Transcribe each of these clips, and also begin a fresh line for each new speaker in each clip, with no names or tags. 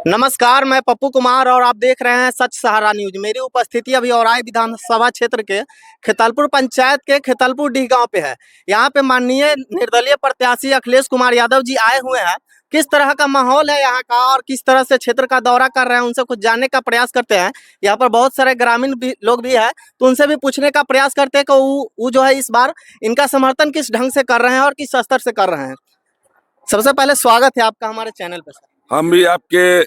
नमस्कार, मैं पप्पू कुमार और आप देख रहे हैं सच सहारा न्यूज। मेरी उपस्थिति अभी औराई विधानसभा क्षेत्र के खेतलपुर पंचायत के खेतलपुर डीह गांव पे है। यहाँ पे माननीय निर्दलीय प्रत्याशी अखिलेश कुमार यादव जी आए हुए हैं। किस तरह का माहौल है यहाँ का और किस तरह से क्षेत्र का दौरा कर रहे हैं, उनसे कुछ जानने का प्रयास करते हैं। यहाँ पर बहुत सारे ग्रामीण भी लोग भी है, तो उनसे भी पूछने का प्रयास करते हैं कि वो जो है इस बार इनका समर्थन किस ढंग से कर रहे हैं और किस स्तर से कर रहे हैं। सबसे पहले स्वागत है आपका हमारे चैनल पे।
हम भी आपके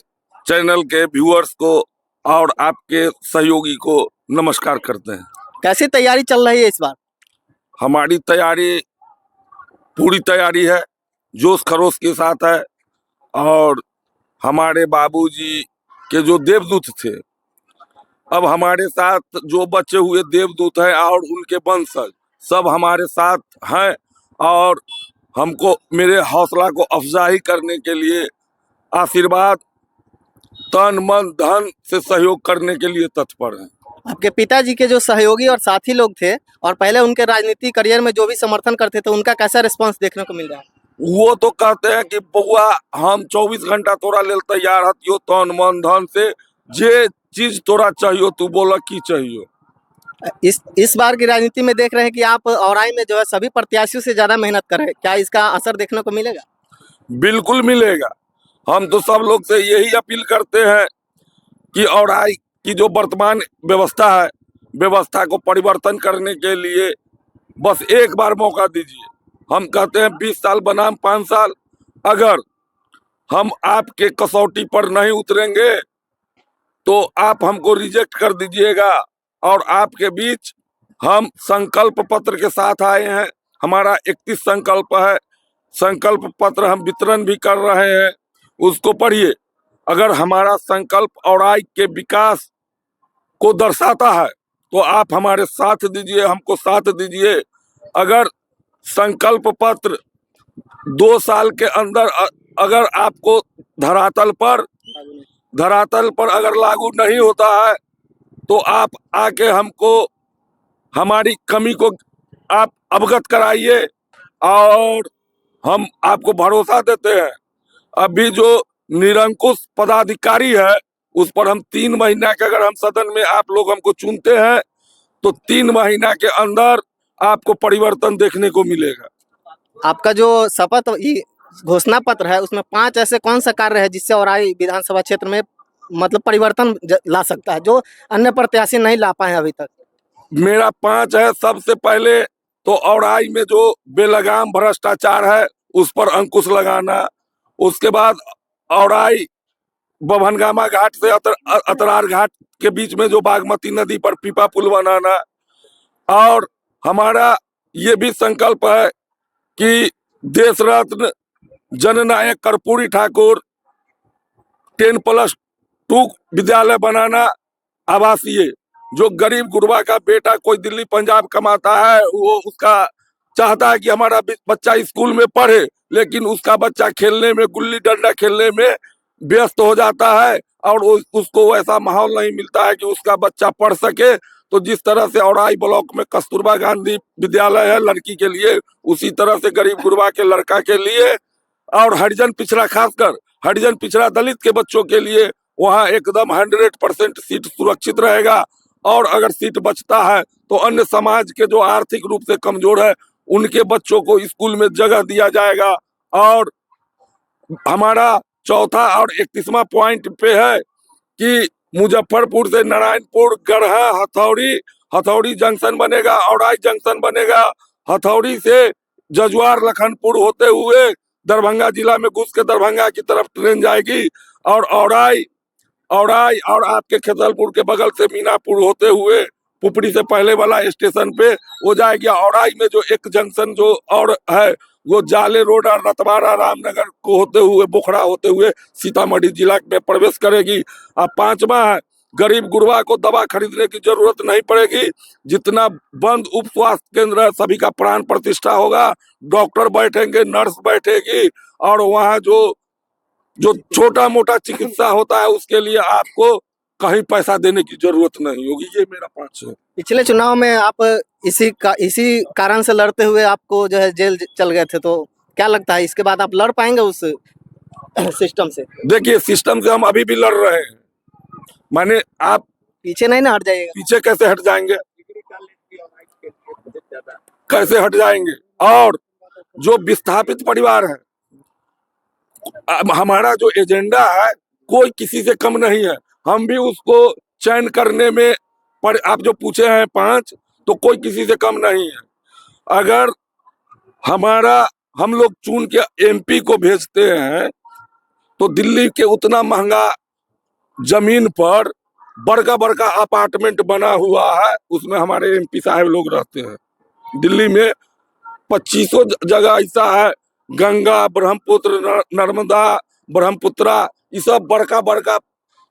चैनल के व्यूअर्स को और आपके सहयोगी को नमस्कार करते हैं।
कैसी तैयारी चल रही है इस बार?
हमारी तैयारी पूरी तैयारी है, जोश खरोश के साथ है। और हमारे बाबूजी के जो देवदूत थे, अब हमारे साथ जो बचे हुए देवदूत हैं और उनके वंशज सब हमारे साथ हैं और हमको मेरे हौसला को अफजाई करने के लिए आशीर्वाद, तन मन धन से सहयोग करने के लिए तत्पर हैं।
आपके पिताजी के जो सहयोगी और साथी लोग थे और पहले उनके राजनीतिक करियर में जो भी समर्थन करते थे, उनका कैसा रिस्पांस देखने को मिल रहा है?
वो तो कहते हैं कि बउआ हम 24 घंटा तोरा लेल तैयार हतियो, तन मन धन से जे चीज तोरा चाहिए तू बोला की चाहिए।
इस बार की राजनीति में देख रहे हैं कि आप औराई में जो है सभी प्रत्याशियों से ज्यादा मेहनत कर रहे हैं, क्या इसका असर देखने को मिलेगा?
बिल्कुल मिलेगा। हम तो सब लोग से यही अपील करते हैं कि औराई की जो वर्तमान व्यवस्था है, व्यवस्था को परिवर्तन करने के लिए बस एक बार मौका दीजिए। हम कहते हैं 20 साल बनाम 5 साल। अगर हम आपके कसौटी पर नहीं उतरेंगे तो आप हमको रिजेक्ट कर दीजिएगा। और आपके बीच हम संकल्प पत्र के साथ आए हैं। हमारा 31 संकल्प है। संकल्प पत्र हम वितरण भी कर रहे हैं, उसको पढ़िए। अगर हमारा संकल्प औराई के विकास को दर्शाता है तो आप हमारे साथ दीजिए, हमको साथ दीजिए। अगर संकल्प पत्र 2 साल के अंदर अगर आपको धरातल पर अगर लागू नहीं होता है तो आप आके हमको हमारी कमी को आप अवगत कराइए और हम आपको भरोसा देते हैं। अभी जो निरंकुश पदाधिकारी है उस पर हम 3 महीना के, अगर हम सदन में आप लोग हमको चुनते हैं तो 3 महीना के अंदर आपको परिवर्तन देखने को मिलेगा।
आपका जो शपथ घोषणा पत्र है उसमें 5 ऐसे कौन सा कार्य है जिससे औराई विधानसभा क्षेत्र में मतलब परिवर्तन ला सकता है, जो अन्य प्रत्याशी नहीं ला पाए अभी तक?
मेरा 5 है। सबसे पहले तो औराई में जो बेलगाम भ्रष्टाचार है उस पर अंकुश लगाना। उसके बाद औराई बभनगामा घाट से अतरार घाट के बीच में जो बागमती नदी पर पीपा पुल बनाना। और हमारा ये भी संकल्प है कि देश रत्न जननायक कर्पूरी ठाकुर 10+2 विद्यालय बनाना, आवासीय। जो गरीब गुरबा का बेटा कोई दिल्ली पंजाब कमाता है, वो उसका चाहता है कि हमारा बच्चा स्कूल में पढ़े, लेकिन उसका बच्चा खेलने में, गुल्ली डंडा खेलने में व्यस्त हो जाता है और उसको वैसा माहौल नहीं मिलता है कि उसका बच्चा पढ़ सके। तो जिस तरह से औराई ब्लॉक में कस्तूरबा गांधी विद्यालय है लड़की के लिए, उसी तरह से गरीब गुरबा के लड़का के लिए और हरिजन पिछड़ा, खासकर हरिजन पिछड़ा दलित के बच्चों के लिए वहाँ एकदम 100% सीट सुरक्षित रहेगा। और अगर सीट बचता है तो अन्य समाज के जो आर्थिक रूप से कमजोर है उनके बच्चों को स्कूल में जगह दिया जाएगा। और हमारा चौथा और 31वां पॉइंट पे है कि मुजफ्फरपुर से नारायणपुर, गढ़ा, हथौड़ी जंक्शन बनेगा, औराई जंक्शन बनेगा। हथौड़ी से जजुआर, लखनपुर होते हुए दरभंगा जिला में घुस के दरभंगा की तरफ ट्रेन जाएगी। और औराई और आपके खेतलपुर के बगल से मीनापुर होते हुए पुपड़ी से पहले वाला स्टेशन पे हो जाएगी। औराई में जो एक जंक्शन जो और है वो जाले रोड और रतवाड़ा रामनगर को होते हुए, बोखड़ा होते हुए सीतामढ़ी जिला में प्रवेश करेगी। अब 5वां है, गरीब गुरबा को दवा खरीदने की जरूरत नहीं पड़ेगी। जितना बंद उप स्वास्थ्य केंद्र है सभी का प्राण प्रतिष्ठा होगा। डॉक्टर बैठेंगे, नर्स बैठेगी और वहाँ जो छोटा मोटा चिकित्सा होता है उसके लिए आपको कहीं पैसा देने की जरूरत नहीं होगी। ये मेरा 5 है।
पिछले चुनाव में आप इसी कारण से लड़ते हुए आपको जो है जेल चल गए थे, तो क्या लगता है इसके बाद आप लड़ पाएंगे उस सिस्टम से
देखिए सिस्टम से हम अभी भी लड़ रहे हैं। माने आप
पीछे नहीं ना हट जाइएगा।
पीछे कैसे हट जाएंगे, कैसे हट जाएंगे। और जो विस्थापित परिवार है, अब हमारा जो एजेंडा है कोई किसी से कम नहीं है। हम भी उसको चयन करने में पर आप जो पूछे हैं 5, तो कोई किसी से कम नहीं है। अगर हमारा हम लोग चुन के एमपी को भेजते हैं तो दिल्ली के उतना महंगा जमीन पर बड़का बड़का अपार्टमेंट बना हुआ है, उसमें हमारे एमपी साहब लोग रहते हैं। दिल्ली में 2500 जगह ऐसा है, गंगा ब्रह्मपुत्र नर्मदा ब्रह्मपुत्रा, ये सब बड़का बड़का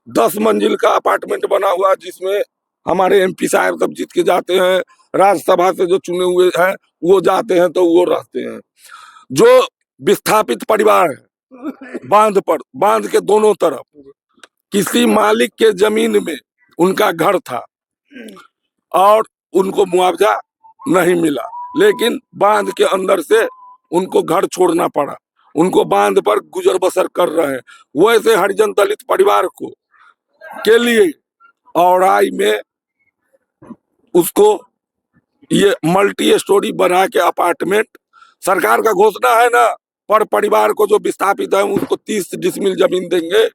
10 मंजिल का अपार्टमेंट बना हुआ है, जिसमें हमारे एमपी साहब सब जीत के जाते हैं। राज्यसभा से जो चुने हुए हैं वो जाते हैं तो वो रहते हैं। जो विस्थापित परिवार है बांध के दोनों तरफ किसी मालिक के जमीन में उनका घर था और उनको मुआवजा नहीं मिला, लेकिन बांध के अंदर से उनको घर छोड़ना पड़ा, उनको बांध पर गुजर बसर कर रहे हैं। वैसे हरिजन दलित परिवार को के लिए औराई में उसको ये मल्टी स्टोरी बना के अपार्टमेंट, सरकार का घोषणा है ना, पर परिवार को जो विस्थापित है उसको 30 डिसमिल जमीन देंगे,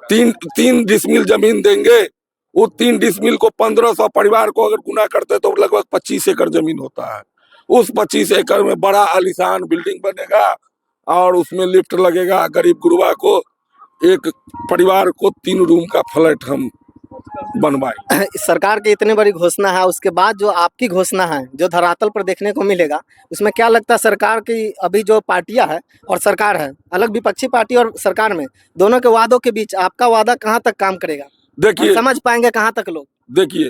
3 डिसमिल जमीन देंगे। वो 3 डिसमिल को 1500 परिवार को अगर गुना करते तो लगभग 25 एकड़ जमीन होता है। उस 25 एकड़ में बड़ा आलीशान बिल्डिंग बनेगा और उसमें लिफ्ट लगेगा। गरीब गुरबा को, एक परिवार को 3 रूम का फ्लैट हम बनवाए।
सरकार की इतनी बड़ी घोषणा है, उसके बाद जो आपकी घोषणा है जो धरातल पर देखने को मिलेगा, उसमें क्या लगता है सरकार की अभी जो पार्टियां है और सरकार है, अलग विपक्षी पार्टी और सरकार में दोनों के वादों के बीच आपका वादा कहाँ तक काम करेगा?
देखिए
समझ पाएंगे कहाँ तक लोग?
देखिए,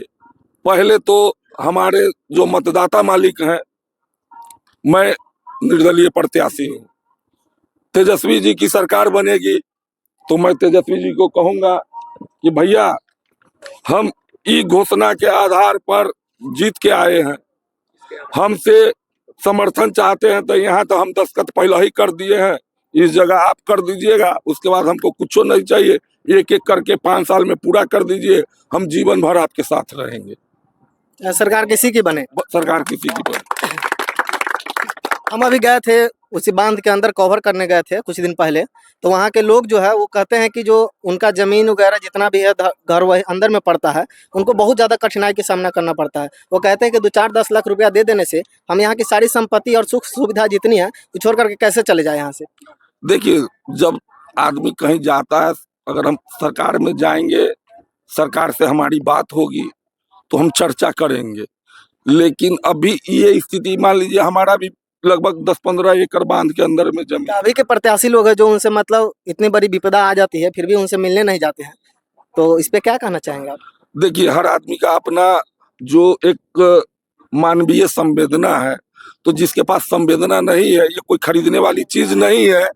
पहले तो हमारे जो मतदाता मालिक हैं, मैं निर्दलीय प्रत्याशी हूँ। तेजस्वी जी की सरकार बनेगी तो मैं तेजस्वी जी को कहूंगा कि भैया हम ई घोषणा के आधार पर जीत के आए हैं, हमसे समर्थन चाहते हैं तो यहाँ तो हम दस्तखत पहले ही कर दिए हैं, इस जगह आप कर दीजिएगा, उसके बाद हमको कुछ नहीं चाहिए, एक एक करके 5 साल में पूरा कर दीजिए, हम जीवन भर आपके साथ रहेंगे।
सरकार किसी की बने,
सरकार किसी की बने।
हम अभी गए थे उसी बांध के अंदर कवर करने गए थे कुछ दिन पहले, तो वहाँ के लोग जो है वो कहते हैं कि जो उनका ज़मीन वगैरह जितना भी है घर वही अंदर में पड़ता है, उनको बहुत ज़्यादा कठिनाई का सामना करना पड़ता है। वो कहते हैं कि 2-4-10 लाख रुपया दे देने से हम यहाँ की सारी संपत्ति और सुख सुविधा जितनी है वो छोड़ करके कैसे चले जाए यहाँ से।
देखिए, जब आदमी कहीं जाता है, अगर हम सरकार में जाएंगे, सरकार से हमारी बात होगी तो हम चर्चा करेंगे, लेकिन अभी ये स्थिति मान लीजिए हमारा भी लगभग 10-15 एकड़ बांध के अंदर में जमीन।
अभी के प्रत्याशी लोग हैं जो उनसे मतलब इतनी बड़ी विपदा आ जाती है फिर भी उनसे मिलने नहीं जाते हैं, तो इस पे क्या कहना चाहेंगे आप?
देखिए, हर आदमी का अपना जो एक मानवीय संवेदना है, तो जिसके पास संवेदना नहीं है, ये कोई खरीदने वाली चीज नहीं है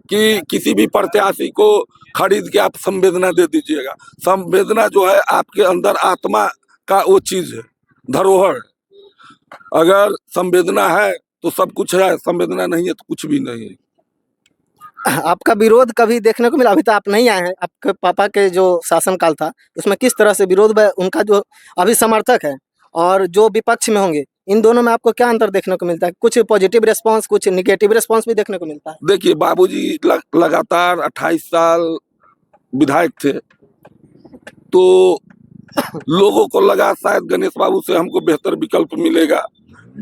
कि किसी भी प्रत्याशी को खरीद के आप संवेदना दे दीजिएगा। संवेदना जो है आपके अंदर आत्मा का वो चीज है, धरोहर है। अगर संवेदना है तो सब कुछ है, संवेदना नहीं है तो कुछ भी नहीं है।
आपका विरोध कभी देखने को मिला? अभी तो आप नहीं आए हैं, आपके पापा के जो शासनकाल था उसमें किस तरह से विरोध उनका जो अभी समर्थक है और जो विपक्ष में होंगे, इन दोनों में आपको क्या अंतर देखने को मिलता है? कुछ पॉजिटिव रिस्पांस, कुछ निगेटिव रिस्पांस भी देखने को मिलता है।
देखिए, बाबूजी लगातार 28 साल विधायक थे, तो लोगों को लगा शायद गणेश बाबू से हमको बेहतर विकल्प मिलेगा।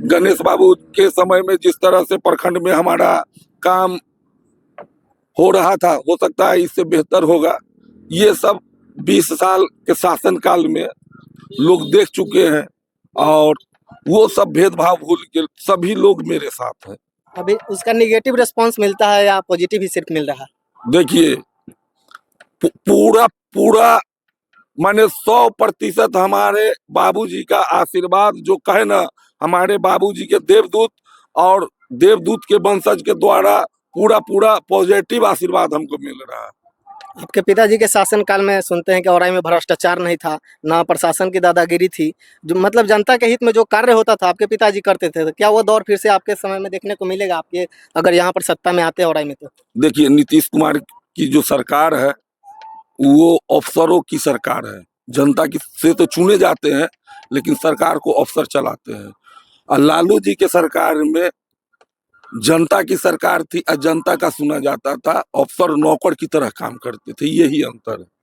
गणेश बाबू के समय में जिस तरह से प्रखंड में हमारा काम हो रहा था, हो सकता है इससे बेहतर होगा। ये सब 20 साल के शासनकाल में लोग देख चुके हैं और वो सब भेदभाव भूल के सभी लोग मेरे साथ हैं।
अभी उसका निगेटिव रिस्पांस मिलता है या पॉजिटिव ही सिर्फ मिल रहा है?
देखिए, पूरा माने 100% हमारे बाबूजी का आशीर्वाद, जो कहे ना, हमारे बाबूजी के देवदूत और देवदूत के वंशज के द्वारा पूरा पॉजिटिव आशीर्वाद हमको मिल रहा है।
आपके पिताजी के शासनकाल में सुनते हैं कि औराई में भ्रष्टाचार नहीं था, ना प्रशासन की दादागिरी थी, जो मतलब जनता के हित में जो कार्य होता था आपके पिताजी करते थे। तो क्या वो दौर फिर से आपके समय में देखने को मिलेगा आपके अगर यहाँ पर सत्ता में आते हैं औराई में तो?
देखिए, नीतीश कुमार की जो सरकार है वो अफसरों की सरकार है। जनता की से तो चुने जाते हैं, लेकिन सरकार को अफसर चलाते हैं। और लालू जी के सरकार में जनता की सरकार थी और जनता का सुना जाता था, अफसर नौकर की तरह काम करते थे, यही अंतर है।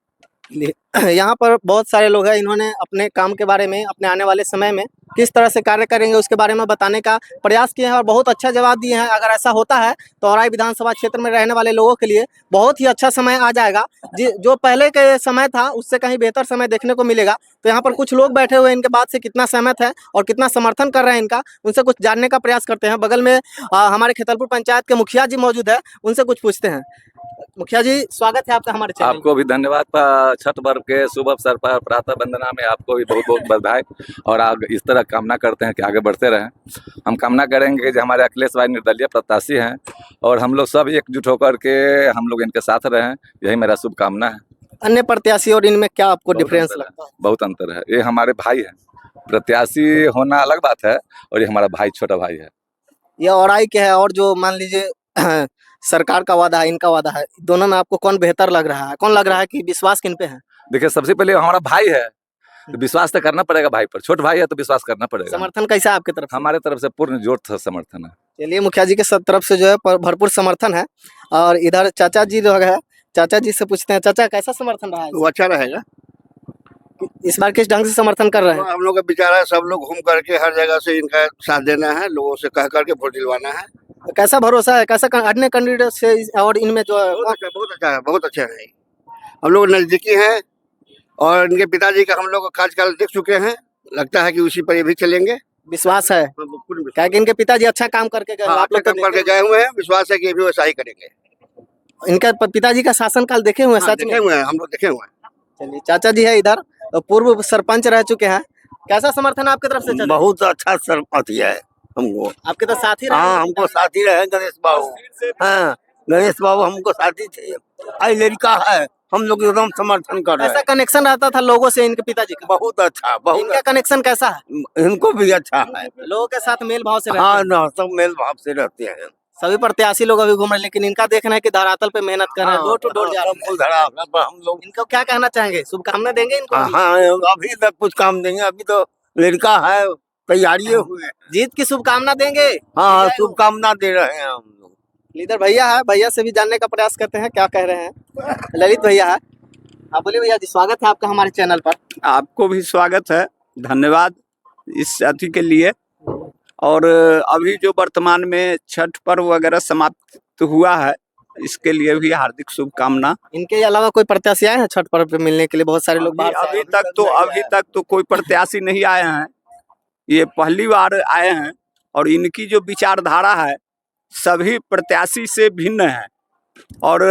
यहाँ पर बहुत सारे लोग हैं, इन्होंने अपने काम के बारे में, अपने आने वाले समय में किस तरह से कार्य करेंगे उसके बारे में बताने का प्रयास किए हैं और बहुत अच्छा जवाब दिए हैं। अगर ऐसा होता है तो औराई विधानसभा क्षेत्र में रहने वाले लोगों के लिए बहुत ही अच्छा समय आ जाएगा। जो पहले के समय था उससे कहीं बेहतर समय देखने को मिलेगा। तो यहाँ पर कुछ लोग बैठे हुए हैं, इनके बात से कितना सहमत है और कितना समर्थन कर रहे हैं इनका, उनसे कुछ जानने का प्रयास करते हैं। बगल में हमारे खेतलपुर पंचायत के मुखिया जी मौजूद है, उनसे कुछ पूछते हैं। मुखिया जी, स्वागत है आपका हमारे चैनल।
आपको भी धन्यवाद। छठ पर्व के शुभ अवसर पर प्रातः वंदना में आपको भी बहुत बहुत बधाई और आगे इस तरह कामना करते हैं कि आगे बढ़ते रहें। हम कामना करेंगे कि जो हमारे अखिलेश भाई निर्दलीय प्रत्याशी हैं और हम लोग सब एकजुट होकर के हम लोग इनके साथ रहें, यही मेरा शुभकामना है।
अन्य प्रत्याशी और इनमें क्या आपको डिफरेंस लगता है?
बहुत अंतर है। ये हमारे भाई हैं, प्रत्याशी होना अलग बात है और ये हमारा भाई, छोटा भाई है।
ये औराई के है और जो मान लीजिए सरकार का वादा है, इनका वादा है, दोनों में आपको कौन बेहतर लग रहा है? कौन लग रहा है कि विश्वास किन पे है?
देखिए, सबसे पहले हमारा भाई है तो विश्वास तो करना पड़ेगा भाई पर। छोट भाई है तो विश्वास करना पड़ेगा।
समर्थन कैसा है आपकी तरफ से?
हमारे तरफ से पूर्ण जोर से समर्थन है।
चलिए, मुखिया जी के तरफ से जो है भरपूर समर्थन है। और इधर चाचा जी लोग है, चाचा जी से पूछते हैं, चाचा कैसा समर्थन रहा है?
वो अच्छा रहेगा।
इस बार किस ढंग से समर्थन कर रहे हैं?
हम लोग का विचार है सब लोग घूम करके हर जगह से इनका साथ देना है, लोगों से कह करके वोट दिलवाना है।
कैसा भरोसा है, कैसा अन्य कैंडिडेट से और इनमें जो है?
बहुत अच्छा है, बहुत अच्छा है। हम लोग नजदीकी हैं और इनके पिताजी का हम लोग कार्यकाल देख चुके हैं, लगता है कि उसी पर ये भी चलेंगे।
विश्वास है क्या कि इनके पिताजी अच्छा काम करके गए? आप लोग
काम करके गए हुए हैं, विश्वास है कि ये भी वैसा ही करेंगे।
इनका पिताजी का शासनकाल देखे हुए हैं? सच
देखे हुए हैं, हम लोग देखे हुए हैं।
चलिए, चाचा जी है इधर, पूर्व सरपंच रह चुके हैं। कैसा समर्थन आपकी तरफ से?
बहुत अच्छा सरपंच है हमको।
आपके तो साथी रहे?
हाँ, हमको साथी रहे गणेश बाबू। हाँ, गणेश बाबू हमको साथी थे। आई लड़का है, हम लोग एकदम समर्थन कर रहे हैं।
ऐसा कनेक्शन रहता था लोगों से इनके पिताजी का?
बहुत अच्छा, बहुत
इनका कनेक्शन कैसा है?
इनको भी अच्छा है।
लोगों के साथ मेल भाव से रहते
हाँ
हैं?
ना, सब मेल भाव से रहते हैं।
सभी प्रत्याशी लोग अभी घूम रहे हैं, लेकिन इनका देखना है कि धरातल पे मेहनत कर रहे हैं, डोर टू डोर जा रहे हैं।
हम लोग
इनको क्या कहना चाहेंगे? शुभकामनाएं देंगे इनको?
हाँ, अभी तक कुछ काम देंगे, अभी तो लड़का है, तैयारी हुए।
जीत की शुभकामना देंगे?
हाँ, शुभकामना दे रहे हैं हम लोग।
लीडर भैया है, भैया से भी जानने का प्रयास करते हैं क्या कह रहे हैं। ललित भैया है, आप बोलिए भैया जी, स्वागत है आपका हमारे चैनल पर।
आपको भी स्वागत है, धन्यवाद इस अति के लिए। और अभी जो वर्तमान में छठ पर्व वगैरह समाप्त हुआ है, इसके लिए भी हार्दिक शुभकामना।
इनके अलावा कोई प्रत्याशी आए हैं छठ पर्व पे मिलने के लिए? बहुत सारे लोग बाहर से
अभी तक तो कोई प्रत्याशी नहीं आए हैं, ये पहली बार आए हैं। और इनकी जो विचारधारा है सभी प्रत्याशी से भिन्न है। और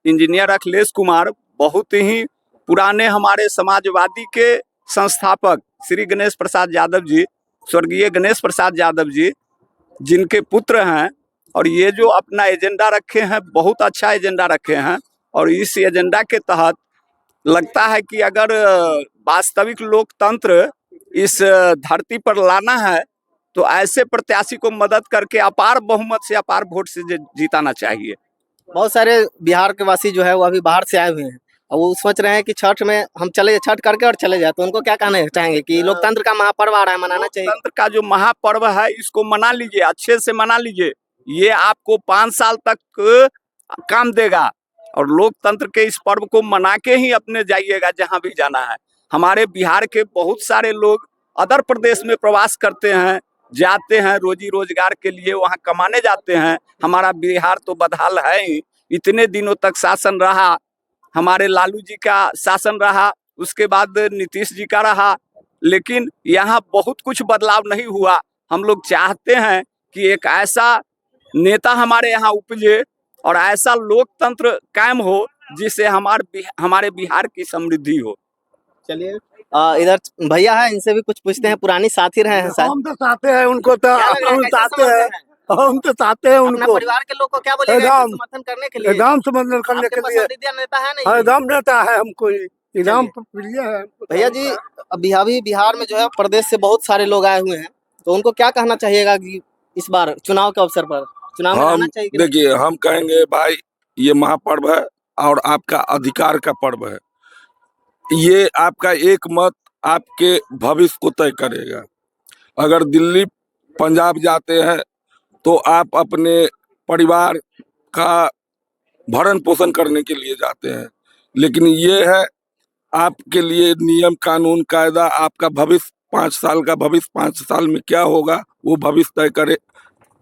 इंजीनियर अखिलेश कुमार बहुत ही पुराने हमारे समाजवादी के संस्थापक श्री गणेश प्रसाद यादव जी, स्वर्गीय गणेश प्रसाद यादव जी, जिनके पुत्र हैं। और ये जो अपना एजेंडा रखे हैं, बहुत अच्छा एजेंडा रखे हैं। और इस एजेंडा के तहत लगता है कि अगर वास्तविक लोकतंत्र इस धरती पर लाना है तो ऐसे प्रत्याशी को मदद करके अपार बहुमत से, अपार वोट से जीताना चाहिए।
बहुत सारे बिहार के वासी जो है वो अभी बाहर से आए हुए हैं और वो सोच रहे हैं कि छठ में हम चले, छठ करके और चले जाए, तो उनको क्या कहना चाहेंगे कि लोकतंत्र का महापर्व आ रहा है, मनाना चाहिए?
लोकतंत्र का जो महापर्व है इसको मना लीजिए, अच्छे से मना लीजिए। ये आपको 5 साल तक काम देगा और लोकतंत्र के इस पर्व को मना के ही अपने जाइएगा जहां भी जाना है। हमारे बिहार के बहुत सारे लोग अदर प्रदेश में प्रवास करते हैं, जाते हैं रोजी रोजगार के लिए, वहां कमाने जाते हैं। हमारा बिहार तो बदहाल है ही। इतने दिनों तक शासन रहा, हमारे लालू जी का शासन रहा, उसके बाद नीतीश जी का रहा, लेकिन यहाँ बहुत कुछ बदलाव नहीं हुआ। हम लोग चाहते हैं कि एक ऐसा नेता हमारे यहाँ उपजे और ऐसा लोकतंत्र कायम हो जिससे हमारे बिहार की समृद्धि हो।
चलिए, इधर भैया है, इनसे भी कुछ पूछते हैं, पुरानी साथी रहे हैं शायद।
हम तो चाहते हैं उनको, तो हम चाहते हैं
हम तो चाहते हैं
अपना
उनको
परिवार के लोग को क्या बोलेगा
एकदम-
इसको समर्थन करने के लिए?
एकदम समर्थन करने
आपके
के लिए।
पसंदीदा नेता है नहीं?
एकदम नेता है हमको, एकदम
चलिए।
प्रिय है।
भैया जी, अभी बिहार में जो है प्रदेश से बहुत सारे लोग आए हुए हैं, तो उनको क्या कहना चाहिएगा कि इस बार चुनाव के अवसर पर चुनाव में
हम
आना चाहिए कि नहीं?
देखिए, हम कहेंगे भाई ये महापर्व है और आपका अधिकार का पर्व है। ये आपका एक मत आपके भविष्य को तय करेगा। अगर दिल्ली पंजाब जाते हैं तो आप अपने परिवार का भरण पोषण करने के लिए जाते हैं, लेकिन ये है आपके लिए नियम कानून कायदा, आपका भविष्य 5 साल का भविष्य 5 साल में क्या होगा वो भविष्य तय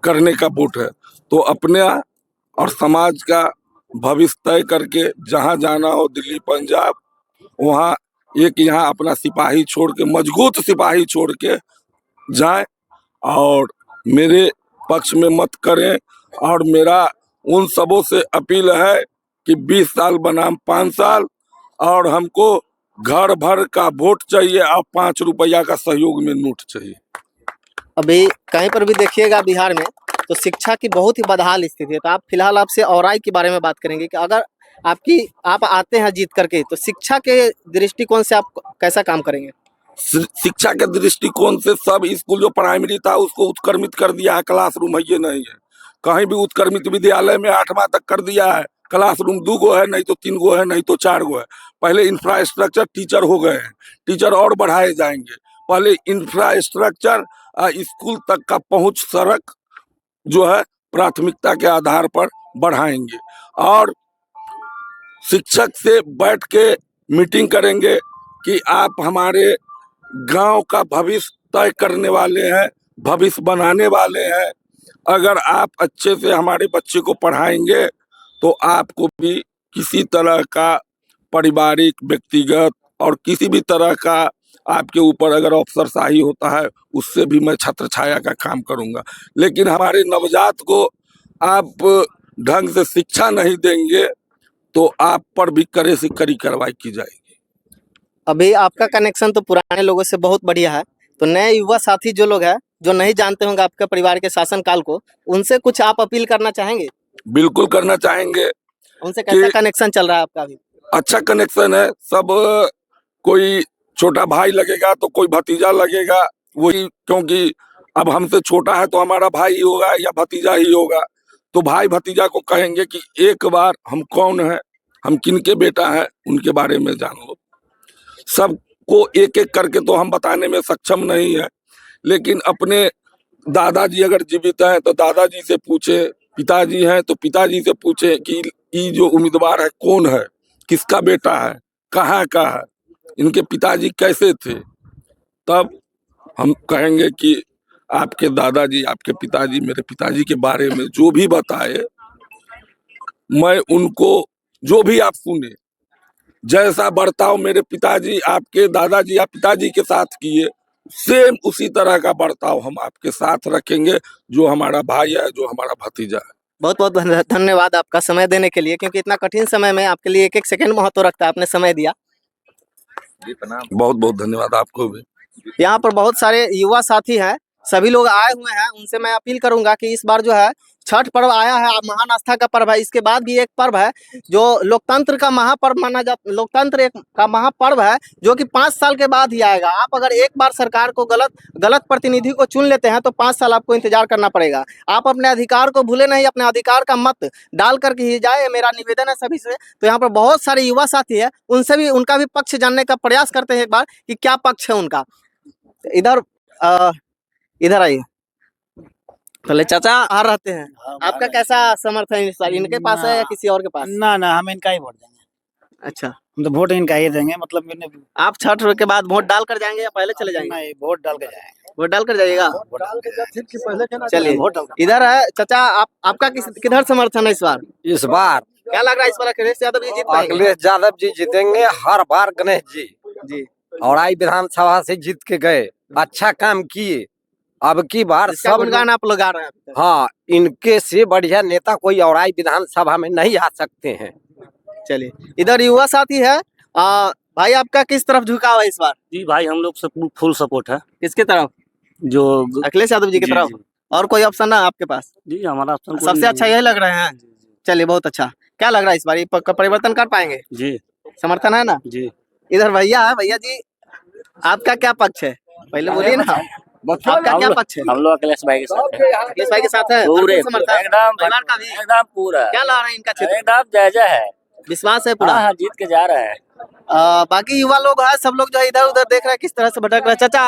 करने का वोट है। तो अपने और समाज का भविष्य तय करके जहाँ जाना हो दिल्ली पंजाब, वहाँ एक यहाँ अपना सिपाही छोड़ के, मजबूत सिपाही छोड़ के जाएं और मेरे पक्ष में मत करें। और मेरा उन सबों से अपील है कि 20 साल बनाम 5 साल, और हमको घर भर का वोट चाहिए और 5 रुपया का सहयोग में नोट चाहिए।
अभी कहीं पर भी देखिएगा बिहार में तो शिक्षा की बहुत ही बदहाल स्थिति है। तो आप फिलहाल आपसे औराई के बारे में बात करेंगे कि अगर आप आते हैं जीत करके तो शिक्षा के दृष्टिकोण से आप कैसा काम करेंगे?
शिक्षा के दृष्टिकोण से सब स्कूल जो प्राइमरी था उसको उत्क्रमित कर दिया है, क्लासरूम है ये नहीं है। कहीं भी उत्क्रमित विद्यालय में 8वां तक कर दिया है, क्लासरूम 2 गो है, नहीं तो 3 गो है, नहीं तो 4 गो है। पहले इंफ्रास्ट्रक्चर टीचर हो गए हैं, टीचर और बढ़ाए जाएंगे। पहले इंफ्रास्ट्रक्चर स्कूल तक का पहुंच सड़क जो है प्राथमिकता के आधार पर बढ़ाएंगे, और शिक्षक से बैठ के मीटिंग करेंगे कि आप हमारे गांव का भविष्य तय करने वाले हैं, भविष्य बनाने वाले हैं। अगर आप अच्छे से हमारे बच्चे को पढ़ाएंगे तो आपको भी किसी तरह का पारिवारिक, व्यक्तिगत और किसी भी तरह का आपके ऊपर अगर अफसरशाही होता है उससे भी मैं छत्र छाया का काम करूंगा। लेकिन हमारे नवजात को आप ढंग से शिक्षा नहीं देंगे तो आप पर भी कड़े से कड़ी कार्रवाई की जाएगी।
अभी आपका कनेक्शन तो पुराने लोगों से बहुत बढ़िया है, तो नए युवा साथी जो लोग हैं जो नहीं जानते होंगे आपके परिवार के शासनकाल को, उनसे कुछ आप अपील करना चाहेंगे?
बिल्कुल करना चाहेंगे।
उनसे कैसा कनेक्शन चल रहा है आपका अभी?
अच्छा कनेक्शन है, सब कोई छोटा भाई लगेगा तो कोई भतीजा लगेगा, वही, क्योंकि अब हमसे छोटा है तो हमारा भाई ही होगा या भतीजा ही होगा। तो भाई भतीजा को कहेंगे कि एक बार हम कौन है, हम किनके बेटा है, उनके बारे में जान लो। सबको एक एक करके तो हम बताने में सक्षम नहीं है, लेकिन अपने दादाजी अगर जीवित हैं तो दादाजी से पूछे, पिताजी हैं तो पिताजी से पूछे कि ये जो उम्मीदवार है कौन है, किसका बेटा है, कहाँ का है, इनके पिताजी कैसे थे। तब हम कहेंगे कि आपके दादाजी, आपके पिताजी मेरे पिताजी के बारे में जो भी बताए, मैं उनको जो भी आप सुने, जैसा बर्ताव मेरे पिताजी आपके दादाजी या पिताजी के साथ किए, सेम उसी तरह का बर्ताव हम आपके साथ रखेंगे, जो हमारा भाई है, जो हमारा भतीजा है।
बहुत बहुत धन्यवाद आपका समय देने के लिए, क्योंकि इतना कठिन समय में आपके लिए एक एक सेकंड महत्व रखता है, आपने समय दिया।
बहुत बहुत धन्यवाद आपको भी।
यहाँ पर बहुत सारे युवा साथी हैं, सभी लोग आए हुए हैं, उनसे मैं अपील करूंगा कि इस बार जो है छठ पर्व आया है, महान आस्था का पर्व है। इसके बाद भी एक पर्व है जो लोकतंत्र का महापर्व माना जाता, लोकतंत्र एक का महापर्व है जो कि 5 साल के बाद ही आएगा। आप अगर एक बार सरकार को गलत प्रतिनिधि को चुन लेते हैं तो 5 साल आपको इंतजार करना पड़ेगा। आप अपने अधिकार को भूले नहीं, अपने अधिकार का मत डाल करके ही जाए, मेरा निवेदन है सभी से। तो यहाँ पर बहुत सारे युवा साथी है, उनसे भी उनका भी पक्ष जानने का प्रयास करते हैं एक बार कि क्या पक्ष है उनका। इधर आइए। पहले चाचा आ रहते हैं, आपका कैसा समर्थन है इस बार, इनके पास है या किसी और के पास?
ना ना, हम इनका ही वोट देंगे।
अच्छा,
हम तो वोट इनका ही देंगे, मतलब मैंने
आप छठ के बाद वोट डाल कर जाएंगे या पहले चले जाएंगे?
नहीं, वोट डाल के जाएंगे।
वोट डाल कर जाइएगा। चलिए,
वोट डाल
इधर है चाचा, आपका किधर समर्थन है इस बार?
इस बार
क्या लग रहा है इस बार अखिलेश यादव जी जीत पाएंगे?
अखिलेश यादव जी जीतेंगे हर बार। गणेश
जी
औराई विधानसभा से जीत के गए, अच्छा काम किए। अब की बार
इसका
सब
गुणगान आप लोग गा रहे हैं अभी तक।
हाँ, इनके से बढ़िया नेता कोई औराई विधानसभा में नहीं आ सकते हैं।
चलिए, इधर युवा साथी है। भाई आपका किस तरफ झुकाव है इस बार?
जी भाई, हम लोग सब फुल सपोर्ट है।
किसके तरफ?
जो
अखिलेश यादव जी की
जी,
तरफ।
जी।
और कोई ऑप्शन है आपके पास?
जी हमारा ऑप्शन कोई
सबसे
नहीं
अच्छा
है।
यही लग रहे हैं। चलिए बहुत अच्छा। क्या लग रहा है इस बार ये परिवर्तन कर पाएंगे?
जी
समर्थन है ना?
जी
इधर भैया है, भैया जी आपका क्या पक्ष है? पहले बोलिए ना, आपका क्या पक्ष है?
हम लोग अखिलेश भाई के साथ हैं।
अखिलेश भाई के साथ है?
पूरे
भरपूर समर्थन?
एकदम
परिवार का भी?
एकदम पूरा
क्या ला रहे हैं इनका क्षेत्र?
एकदम जायजा है।
विश्वास है पूरा?
हाँ जीत के जा रहा है।
बाकी युवा लोग है, सब लोग जो है इधर उधर देख रहे हैं किस तरह से भटक रहे हैं। चाचा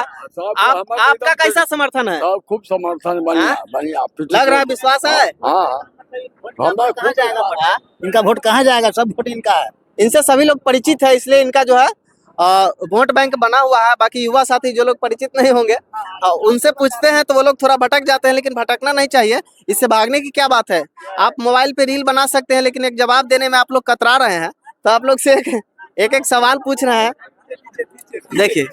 आपका कैसा समर्थन है?
खूब समर्थन बढ़िया बढ़िया
लग रहा है विश्वास है?
हाँ
कहाँ जाएगा वोट? हाँ?
इनका वोट कहाँ जाएगा? सब वोट इनका है।
इनसे सभी लोग परिचित है, इसलिए इनका जो है वोट बैंक बना हुआ है। बाकी युवा साथी जो लोग परिचित नहीं होंगे उनसे पूछते हैं तो वो लोग थोड़ा भटक जाते हैं, लेकिन भटकना नहीं चाहिए। इससे भागने की क्या बात है? आप मोबाइल पे रील बना सकते हैं, लेकिन एक जवाब देने में आप लोग कतरा रहे हैं। तो आप लोग से एक सवाल पूछ रहे हैं। देखिए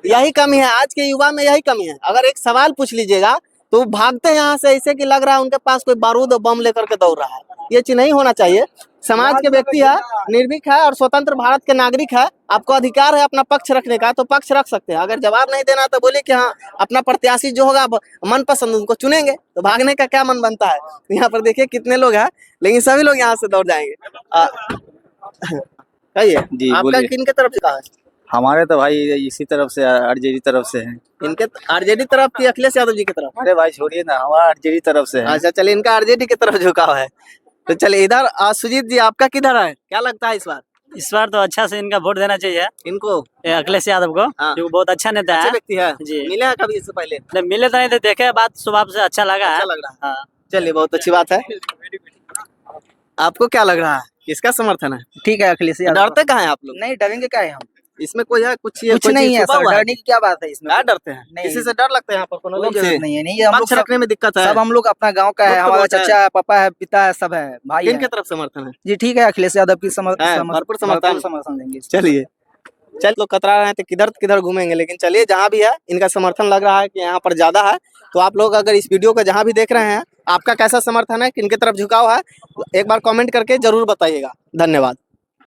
यही कमी है, आज के युवा में यही कमी है। अगर एक सवाल पूछ लीजिएगा तो भागते हैं यहाँ से, ऐसे कि लग रहा है उनके पास कोई बारूद और बम लेकर के दौड़ रहा है। ये चीज नहीं होना चाहिए। समाज के व्यक्ति है, निर्भीक है और स्वतंत्र भारत के नागरिक है। आपको अधिकार है अपना पक्ष रखने का, तो पक्ष रख सकते हैं। अगर जवाब नहीं देना तो बोलिए कि हाँ अपना प्रत्याशी जो होगा मनपसंद उनको चुनेंगे। तो भागने का क्या मन बनता है? यहाँ पर देखिए कितने लोग हैं, लेकिन सभी लोग यहाँ से दौड़ जाएंगे। कहिए
जी,
आपका
बोलिए।
किन के तरफ से कहा है?
हमारे तो भाई इसी तरफ से आरजेडी तरफ से हैं।
इनके आरजेडी तरफ की अखिलेश यादव जी की तरफ?
अरे भाई छोड़िए ना, हमारा आरजेडी तरफ से है।
अच्छा चलिए, इनका आरजेडी की तरफ झुकाव है। तो चलिए इधर सुजीत जी आपका किधर है? क्या लगता है इस बार
इस बार तो अच्छा से इनका वोट देना चाहिए
इनको?
अखिलेश यादव को,
हाँ।
जो बहुत अच्छा नेता
अच्छे
है।
व्यक्ति है
जी।
मिले हैं कभी इससे पहले?
नहीं, मिले तो नहीं थे, देखे बात स्वभाव से अच्छा लगा है।
अच्छा लग रहा है।
हाँ।
चलिए बहुत अच्छी बात है। आपको क्या लग रहा है, किसका समर्थन है?
ठीक है अखिलेश यादव।
डरते कहाँ हैं आप लोग?
नहीं डरेंगे क्या है हम?
इसमें कोई है कुछ
कुछ नहीं है सर, डरने की क्या बात है इसमें?
क्या डरते हैं?
नहीं।
किसी से डर लगता है यहाँ पर? कोनो
कोई
लोग से?
जरूरत नहीं है। नहीं हम लोग
पक्ष
सब
रखने में दिक्कत है?
सब हम लोग अपना गांव का है,
मुक्त
हमारा
वोट है।
चाचा है, पापा है, पिता है, सब है, भाई
किन की
है।
तरफ समर्थन है?
जी ठीक है अखिलेश यादव की
भरपूर समर्थन।
समर्थन देंगे।
चलिए चल लोग कतरा रहे हैं तो किधर किधर घूमेंगे, लेकिन चलिए जहाँ भी है इनका समर्थन लग रहा है कि यहाँ पर ज्यादा है। तो आप लोग अगर इस वीडियो को जहाँ भी देख रहे हैं, आपका कैसा समर्थन है, किन की तरफ झुकाव है, एक बार कमेंट करके जरूर बताइएगा। धन्यवाद।